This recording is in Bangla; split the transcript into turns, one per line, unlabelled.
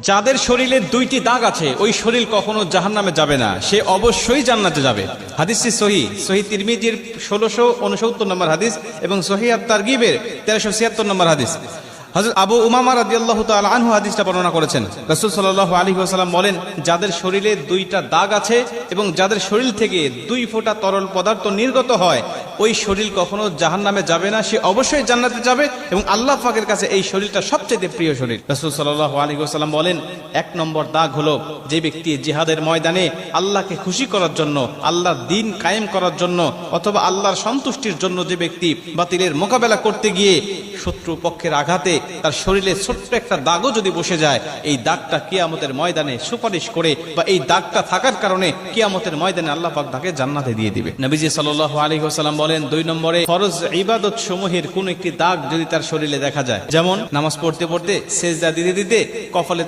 যাদের শরীরে দুইটি দাগ আছে ওই শরীর কখনো জাহান্নামে যাবে না, সে অবশ্যই জান্নাতে যাবে। হাদিসটি সহিহ তিরমিজির 1669 নম্বর হাদিস এবং সহিহ আত-তারগিবের 1376 নম্বর হাদিস। হযরত আবু উমামা রাদিয়াল্লাহু তাআলা আনহু হাদিসটা বর্ণনা করেছেন। রাসূল সাল্লাল্লাহু আলাইহি ওয়াসাল্লাম বলেন, যাদের শরীরে দুইটা দাগ আছে এবং যাদের শরীর থেকে 2 ফোঁটা তরল পদার্থ নির্গত হয় ওই শরীর কখনো জাহান্নামে যাবে না, সে অবশ্যই জান্নাতে যাবে এবং আল্লাহ পাকের কাছে এই শরীরটা সবচেয়ে প্রিয় শরীর। রাসূল সাল্লাল্লাহু আলাইহি ওয়াসাল্লাম বলেন, 1 নম্বর দাগ হলো যে ব্যক্তি জিহাদের ময়দানে আল্লাহকে খুশি করার জন্য, আল্লাহর দ্বীন কায়েম করার জন্য অথবা আল্লাহর সন্তুষ্টির জন্য যে ব্যক্তি বাতিলের মোকাবেলা করতে গিয়ে শত্রু পক্ষের আঘাতে তার শরীরে ছোট্ট একটা দাগও যদি বসে যায়, এই দাগটা কিয়ামতের ময়দানে সুপারিশ করে বা এই দাগটা থাকার কারণে কিয়ামতের ময়দানে আল্লাহ পাক তাকে জান্নাতে দিয়ে দিবে। নবীজি সাল্লাল্লাহু আলাইহি ওয়াসাল্লাম বলেন, 2 নম্বরে ফরজ ইবাদত সমূহের কোন একটি দাগ যদি তার শরীরে দেখা যায়, যেমন নামাজ পড়তে পড়তে সেজদা দিতে দিতে কপালে